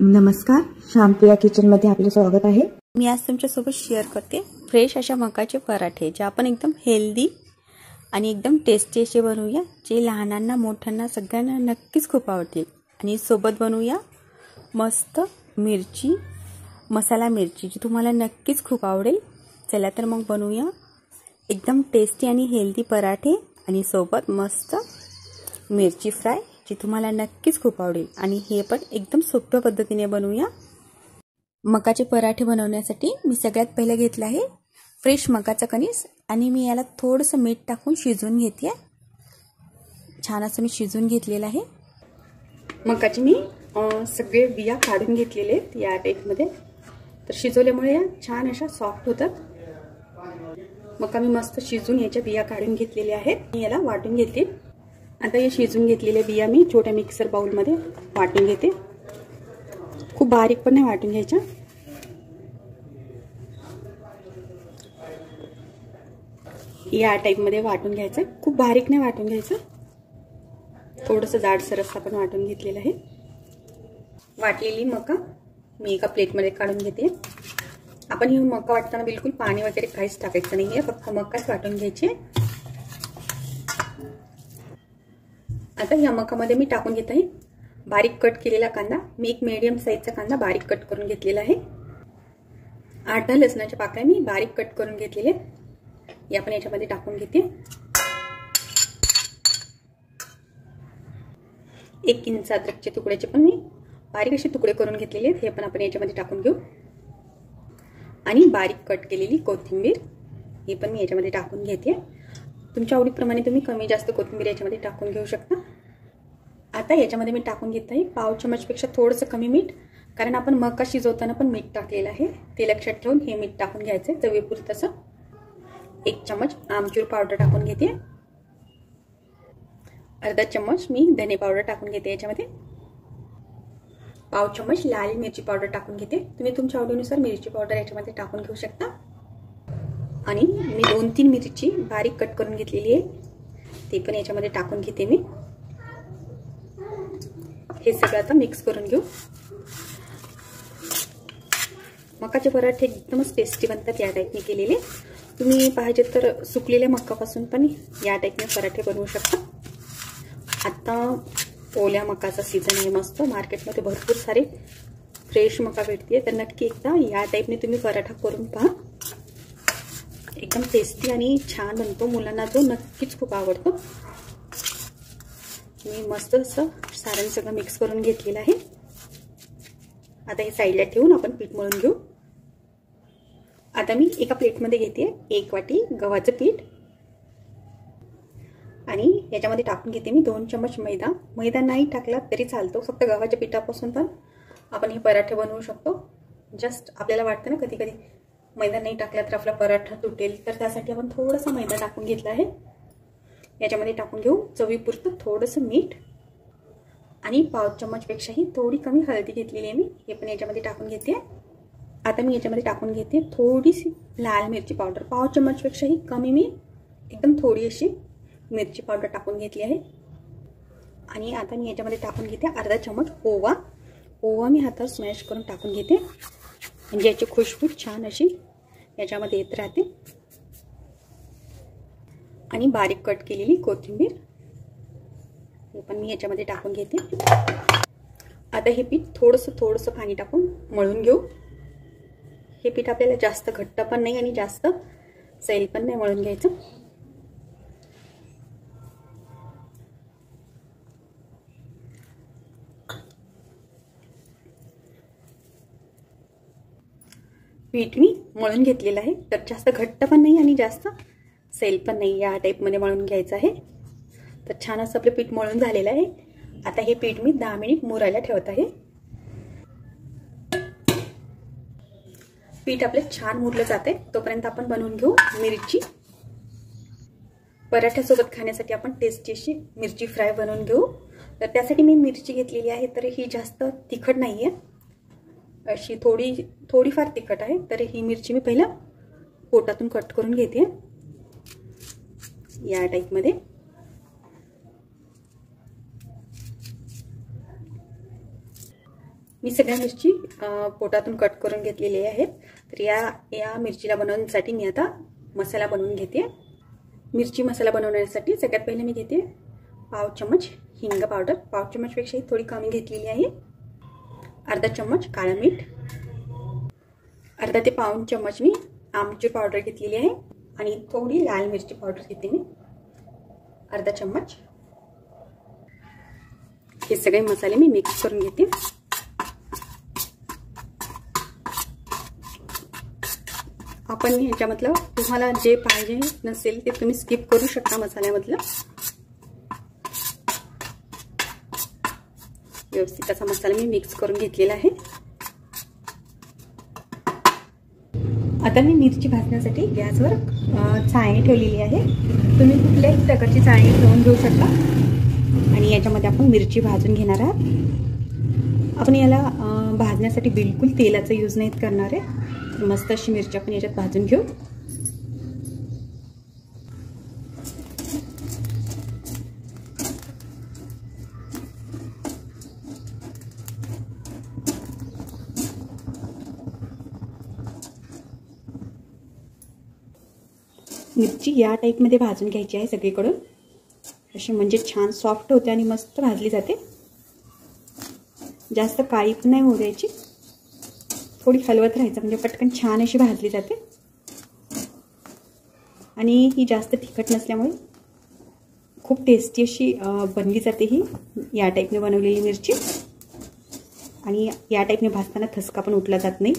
नमस्कार, शांतिया किचनमध्ये आपले स्वागत आहे। मी आज तुमच्यासोबत शेअर करते फ्रेश अशा मकाचे पराठे, जे आपण एकदम हेल्दी आणि एकदम टेस्टी असे बनवूया, जे लहानांना मोठ्यांना सगळ्यांना नक्कीच खूप आवडतील। आणि सोबत बनवूया मस्त मिरची, मसाला मिरची, जी तुम्हाला नक्कीच खूप आवडेल। चला तर मग बनवूया एकदम टेस्टी आणि हेल्दी पराठे, आणि सोबत मस्त मिरची फ्राय, जी तुम्हाला नक्कीच खूप आवडेल। आणि हे पण एकदम सोप्या पद्धतीने बनवूया। मकाचे पराठे बनवण्यासाठी मी सगळ्यात पहिले घेतला आहे फ्रेश मकाचा कणीस, आणि मी याला थोडंसं मीठ टाकून शिजवून घेते। छान असं मी शिजवून घेतलेलं आहे। मकाचे मी सगळे बिया काढून घेतलेले आहेत या टाईपमध्ये, तर शिजवल्यामुळे या छान अशा सॉफ्ट होतात। मका मी मस्त शिजवून याच्या बिया काढून घेतलेल्या आहेत। मी याला वाटून घेते। आता हे शिजवून घेतलेले बिया मी छोट्या मिक्सर बाउलमध्ये वाटून घेते। खूप बारीक पण नाही वाटून घ्यायच्या। या टाईपमध्ये वाटून घ्यायचं, खूप बारीक नाही वाटून घ्यायचं, थोडंसं जाडसर असं आपण वाटून घेतलेलं आहे। वाटलेली मका मी एका प्लेटमध्ये काढून घेते। आपण ही मका वाटताना बिलकुल पाणी वगैरे काहीच टाकायचं नाहीये, फक्त मकाच वाटून घ्यायची। आता या मकामध्ये मी टाकून घेत आहे बारीक कट केलेला कांदा। मी एक मीडियम साईजचा कांदा बारीक कट करून घेतलेला आहे। 8-10 लसणाच्या पाकळ्या मी बारीक कट करून घेतलेले, या पण याच्यामध्ये टाकून घेते। 1 इंच अद्रकचे तुकड्याचे पण मी बारीक असे तुकडे करून घेतलेले आहेत, हे पण आपण याच्यामध्ये टाकून घेऊ। आणि बारीक कट केलेली कोथिंबीर, हे पण मी याच्यामध्ये टाकून घेते। तुमच्या आवडीप्रमाणे तुम्ही कमी जास्त कोथिंबीर याच्यामध्ये टाकून घेऊ शकता। आता याच्यामध्ये मी टाकून घेत आहे पाव चमचपेक्षा थोडंसं कमी मीठ, कारण आपण मका शिजवताना पण मीठ टाकलेलं आहे, ते लक्षात ठेवून हे मीठ टाकून घ्यायचं चवीपुरतं। 1 चम्मच आमचूर पावडर टाकून घेते। अर्धा चम्मच मी धने पावडर टाकून घेते याच्यामध्ये। पाव चम्मच लाल मिरची पावडर टाकून घेते। तुम्ही तुमच्या आवडीनुसार मिरची पावडर याच्यामध्ये टाकून घेऊ शकता। आणि मी 2-3 मिरची बारीक कट करून घेतलेली आहे, ते पण याच्यामध्ये टाकून घेते मी। हे सगळं आता मिक्स करून घेऊ। मकाचे पराठे एकदमच टेस्टी बनतात या टाईपने केलेले। तुम्ही पाहिजे तर सुकलेल्या मकापासून पण या टाईपने पराठे बनवू शकता। आता ओल्या मकाचा सीझन आहे, मस्त मार्केटमध्ये भरपूर सारे फ्रेश मका भेटते, तर नक्की एकदा या टाईपने तुम्ही पराठा करून पहा। एकदम टेस्टी आणि छान बनतो, मुलांना जो नक्कीच खूप आवडतो। मी मस्त असं सारण सगळं मिक्स करून घेतलेलं आहे। आता हे साईडला ठेवून आपण पीठ मळून घेऊ। आता मी एका प्लेटमध्ये घेते 1 वाटी गव्हाचं पीठ, आणि याच्यामध्ये टाकून घेते मी 2 चम्मच मैदा। मैदा नाही टाकला तरी चालतो, फक्त गव्हाच्या पिठापासून पण आपण हे पराठे बनवू शकतो। जस्ट आपल्याला वाटतं ना कधी कधी मैदा नाही टाकला तर आपला पराठा तुटेल, तर त्यासाठी आपण थोडासा मैदा टाकून घेतला आहे। याच्यामध्ये टाकून घेऊ चवीपुरतं थोडंसं मीठ, आणि पाव चम्मचपेक्षाही थोडी कमी हळदी घेतलेली आहे मी, हे पण याच्यामध्ये टाकून घेते। आता मी याच्यामध्ये टाकून घेते थोडीशी लाल मिरची पावडर, पाव चम्मचपेक्षाही कमी मी एकदम थोडी अशी मिरची पावडर टाकून घेतली आहे। आणि आता मी याच्यामध्ये टाकून घेते अर्धा चम्मच ओवा। ओवा मी हातावर स्मॅश करून टाकून घेते, म्हणजे याची खुशबू छान अशी याच्यामध्ये येत राहते। आणि बारीक कट केलेली कोथिंबीर, हे पण मी याच्यामध्ये टाकून घेते। आता हे पीठ थोडंसं पाणी टाकून मळून घेऊ। हे पीठ आपल्याला जास्त घट्ट पण नाही आणि जास्त सैल पण नाही मळून घ्यायचं। पीठ मी मळून घेतलेलं आहे, तर जास्त घट्ट पण नाही आणि जास्त सैल पण नाही, या टाईपमध्ये मळून घ्यायचं आहे। तर छान असं आपलं पीठ मळून झालेलं आहे। आता हे पीठ मी 10 मिनिट मुरायला ठेवत आहे। पीठ आपले छान मुरलं जाते, तोपर्यंत आपण बनवून घेऊ मिरची। पराठ्यासोबत खाण्यासाठी आपण टेस्टी अशी मिरची फ्राय बनवून घेऊ। तर त्यासाठी मी मिरची घेतलेली आहे, तर ही जास्त तिखट नाहीये, अशी थोडीफार तिखट आहे। तर ही मिरची मी पहिला पोटातून कट करून घेते या टाईपमध्ये। मी सगळ्या मिरची पोटातून कट करून घेतलेली आहेत. तर या मिरचीला बनवण्यासाठी मी आता मसाला बनवून घेते. मिरची मसाला बनवण्यासाठी सगळ्यात पहिले मी घेते पाव चम्मच हिंग पावडर. पाव चम्मचपेक्षाही थोडी कमी घेतलेली आहे. अर्धा चम्मच काळं मीठ, अर्धा ते पाऊण चम्मच मी आमचूर पावडर घेतलेली आहे आणि थोडी लाल मिरची पावडर घेते मी अर्धा चम्मच. हे सगळे मसाले मी मिक्स करून घेते. आपण ह्याच्यामधलं तुम्हाला जे पाहिजे नसेल ते तुम्ही स्किप करू शकता. मसाल्यामधलं व्यवस्थित असा मसाला मी मिक्स करून घेतलेला आहे. आता मी मिरची भाजण्यासाठी गॅसवर चाळणी ठेवलेली आहे. तुम्ही कुठल्याही प्रकारची चाळणी ठेवून घेऊ शकता आणि याच्यामध्ये आपण मिरची भाजून घेणार आहोत. आपण याला भाजण्यासाठी बिलकुल तेलाचा यूज नाही करणार आहे. मस्त अशी मिरची आपण याच्यात भाजून घेऊ. मिरची या टाईपमध्ये भाजून घ्यायची आहे सगळीकडून, अशी म्हणजे छान सॉफ्ट होते आणि मस्त भाजली जाते. जास्त काळी पण नाही होऊ द्यायची, थोडी हलवत राहायचं म्हणजे पटकन छान अशी भाजली जाते. आणि ही जास्त तिखट नसल्यामुळे खूप टेस्टी अशी बनली जाते ही या टाईपने बनवलेली मिरची. आणि या टाईपने भाजताना ठसका पण उठला जात नाही.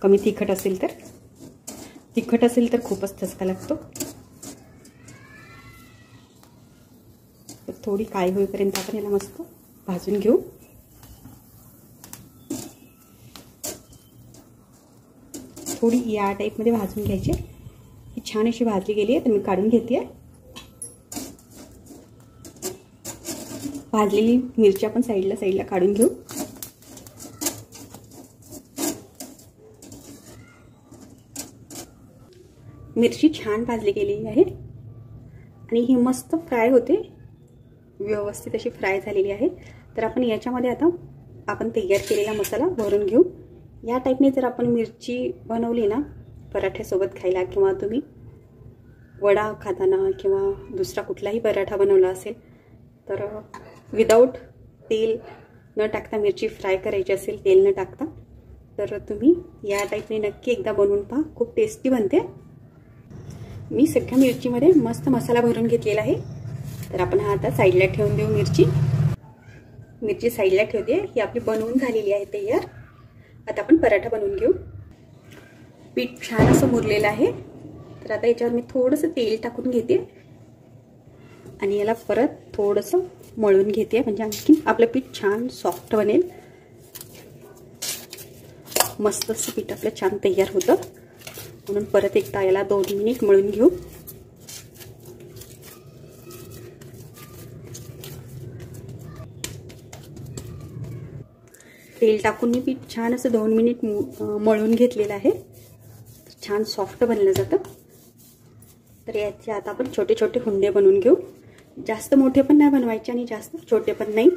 कमी तिखट असेल तर खूपच ठसका लागतो. थोडी काळी होईपर्यंत आपण याला मस्त भाजून घेऊ. थोडी या टाईपमध्ये भाजून घ्यायची. ही छान अशी भाजली गेली आहे तर मी काढून घेते. भाजलेली मिरची आपण साईडला काढून घेऊ. मिरची छान भाजली गेलेली आहे आणि ही मस्त फ्राय होते, व्यवस्थित अशी फ्राय झालेली आहे. तर आपण याच्यामध्ये आता आपण तयार केलेला मसाला भरून घेऊ. या टाईपने जर आपण मिरची बनवली ना पराठ्यासोबत खायला, किंवा तुम्ही वडा खाताना किंवा दुसरा कुठलाही पराठा बनवला असेल तर विदाऊट तेल न टाकता मिरची फ्राय करायची असेल तेल न टाकता, तर तुम्ही या टाईपने नक्की एकदा बनवून पहा. खूप टेस्टी बनते. मी सगळ्या मिरचीमध्ये मस्त मसाला भरून घेतलेला आहे. तर आपण हा आता साईडला ठेवून देऊ. मिरची साईडला ठेवते. ही आपली बनवून झालेली आहे तयार. आता आपण पराठा बनवून घेऊ. पीठ छान असं मुरलेलं आहे. तर आता याच्यावर मी थोडंसं तेल टाकून घेते आणि याला परत थोडंसं मळून घेते, म्हणजे आणखी आपलं पीठ छान सॉफ्ट बनेल. मस्त असं पीठ आपलं छान तयार होतं. म्हणून परत एकदा याला 2 मिनिट मळून घेऊ. तेल टाकून मी पीठ छान असं 2 मिनिट मळून घेतलेलं आहे. छान सॉफ्ट बनलं जातं. तर याचे आता आपण छोटे छोटे हुंडे बनवून घेऊ. जास्त मोठे पण नाही बनवायचे आणि जास्त छोटे पण नाही,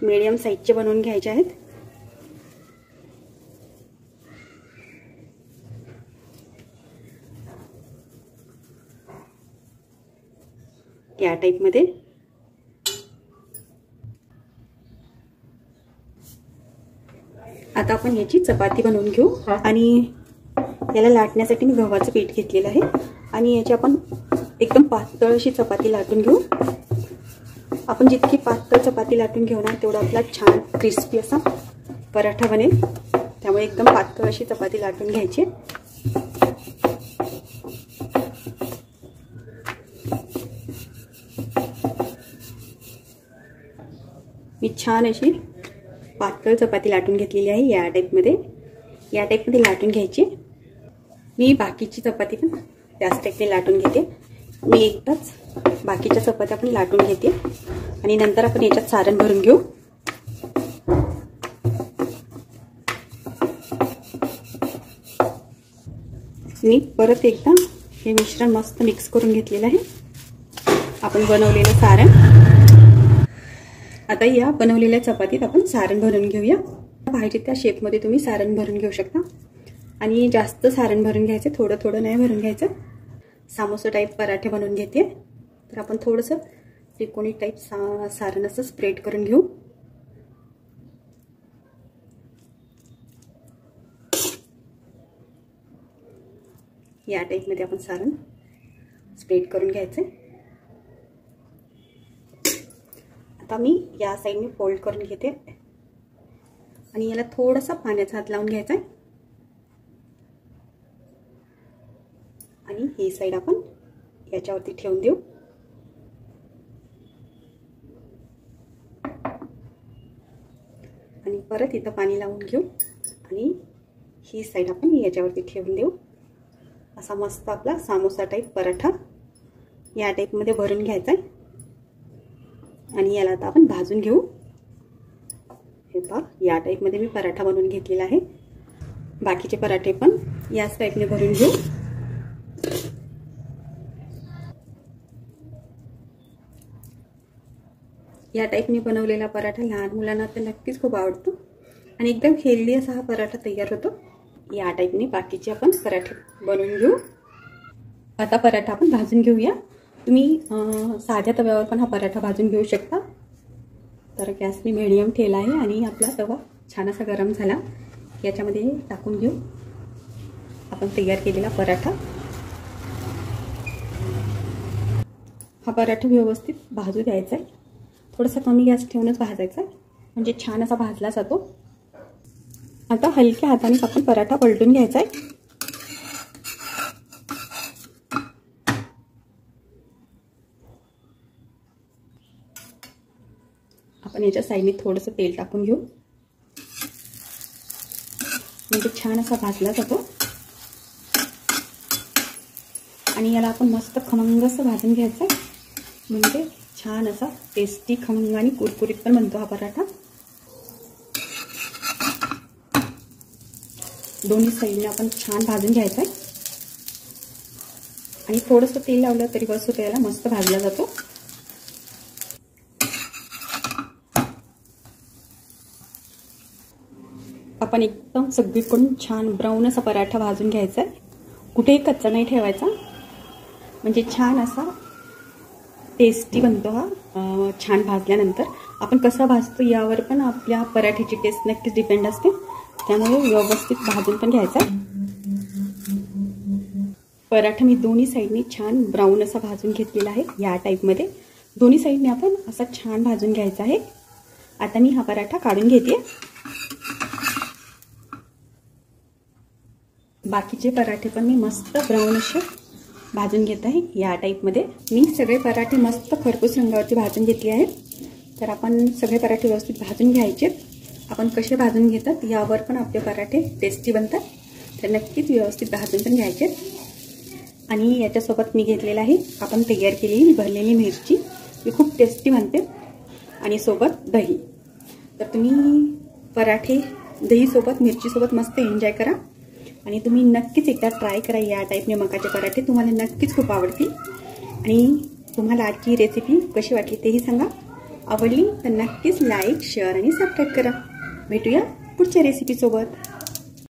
मीडियम साईजचे बनवून घ्यायचे आहेत. या टाईपमध्ये आता आपण याची चपाती बनवून घेऊ. आणि याला लाटण्यासाठी मी गव्हाचं पीठ घेतलेलं आहे आणि याची आपण एकदम पातळ अशी चपाती लाटून घेऊ. आपण जितकी पातळ चपाती लाटून घेऊ ना तेवढा आपला छान क्रिस्पी असा पराठा बनेल. त्यामुळे एकदम पातळ अशी चपाती लाटून घ्यायची. मी छान अशी पातळ चपाती लाटून घेतलेली आहे. या टाईपमध्ये लाटून घ्यायची. मी बाकीची चपाती पण त्याच टाईपने लाटून घेते. मी एकदाच बाकीच्या चपात्या पण लाटून घेते आणि नंतर आपण याच्यात सारण भरून घेऊ. मी परत एकदा हे मिश्रण मस्त मिक्स करून घेतलेलं आहे. आपण बनवलेलं सारण आता या बनवलेल्या चपातीत आपण सारण भरून घेऊया. पाहिजे त्या शेपमध्ये तुम्ही सारण भरून घेऊ शकता. आणि जास्त सारण भरून घ्यायचं, थोडं थोडं नाही भरून घ्यायचं. सामोसा टाईप पराठे बनवून घेते. तर आपण थोडंसं त्रिकोणी टाईप सारण असं स्प्रेड करून घेऊ. या टाईपमध्ये आपण सारण स्प्रेड करून घ्यायचं. आता मी या साईडने फोल्ड करून घेते आणि याला थोडासा पाण्याचा हात लावून घ्यायचा आहे. आणि ही साईड आपण याच्यावरती ठेवून देऊ. आणि परत इथं पाणी लावून घेऊ आणि ही साईड आपण याच्यावरती ठेवून देऊ. असा मस्त आपला सामोसा टाईप पराठा या टाईपमध्ये भरून घ्यायचा आहे. आणि याला आता आपण भाजून घेऊ. हे पहा, या टाईपमध्ये मी पराठा बनवून घेतलेला आहे. बाकीचे पराठे पण याच टाईपने भरून घेऊ. या टाईपने बनवलेला पराठा लहान मुलांना तर नक्कीच खूप आवडतो आणि एकदम हेल्दी असा हा पराठा तयार होतो. या टाईपने बाकीचे आपण पराठे बनवून घेऊ. आता पराठा आपण भाजून घेऊया. तुम्ही साध्या तव्यावर पण हा पराठा भाजून घेऊ शकता. तर गॅस मी मीडियम ठेवला आहे आणि आपला तवा छान असा गरम झाला. याच्यामध्ये टाकून घेऊ आपण तयार केलेला पराठा. हा पराठा व्यवस्थित भाजू द्यायचा आहे. थोडासा कमी गॅस ठेवूनच भाजायचा आहे, म्हणजे छान असा भाजला जातो. आता हलक्या हाताने आपण पराठा पलटून घ्यायचा आहे. आपण याच्या साईडने थोडंसं तेल टाकून घेऊ, म्हणजे छान असा भाजला जातो. आणि याला आपण मस्त खमंग असं भाजून घ्यायचं आहे, म्हणजे छान असा टेस्टी खमंग आणि कुरकुरीत पण बनतो हा पराठा. दोन्ही साईडने आपण छान भाजून घ्यायचा आहे. आणि थोडंसं तेल लावलं तरी बस होतं, याला मस्त भाजला जातो. आपण एकदम सगळीकडून छान ब्राऊन असा पराठा भाजून घ्यायचा आहे. कुठेही कच्चा नाही ठेवायचा, म्हणजे छान असा टेस्टी बनतो हा. छान भाजल्यानंतर आपण कसा भाजतो यावर पण आपल्या पराठ्याची टेस्ट नक्कीच डिपेंड असते. त्यामुळे व्यवस्थित भाजून पण घ्यायचा. पराठा मी दोन्ही साईडने छान ब्राऊन असा भाजून घेतलेला आहे. या टाईपमध्ये दोन्ही साईडने आपण असा छान भाजून घ्यायचा आहे. आता मी हा पराठा काढून घेते. बाकीचे पराठे पण मी मस्त ब्राऊन असे भाजून घेत आहे. या टाईपमध्ये मी सगळे पराठे मस्त खरपूस रंगावरती भाजून घेतले आहेत. तर आपण सगळे पराठे व्यवस्थित भाजून घ्यायचे. आपण कसे भाजून घेतात यावर पण आपले पराठे टेस्टी बनतात. तर नक्कीच व्यवस्थित भाजून पण घ्यायचे. आणि याच्यासोबत मी घेतलेला आहे आपण तयार केलेली भरलेली मिरची, ही खूप टेस्टी बनते. आणि सोबत दही. तर तुम्ही पराठे दहीसोबत मिरचीसोबत मस्त एन्जॉय करा. आणि तुम्ही नक्कीच एकदा ट्राय करा या टाईपने मकाचे पराठे. तुम्हाला नक्कीच खूप आवडतील. आणि तुम्हाला आजची रेसिपी कशी वाटली तेही सांगा. आवडली तर नक्कीच लाईक, शेअर आणि सबस्क्राईब करा. भेटूया पुढच्या रेसिपीसोबत.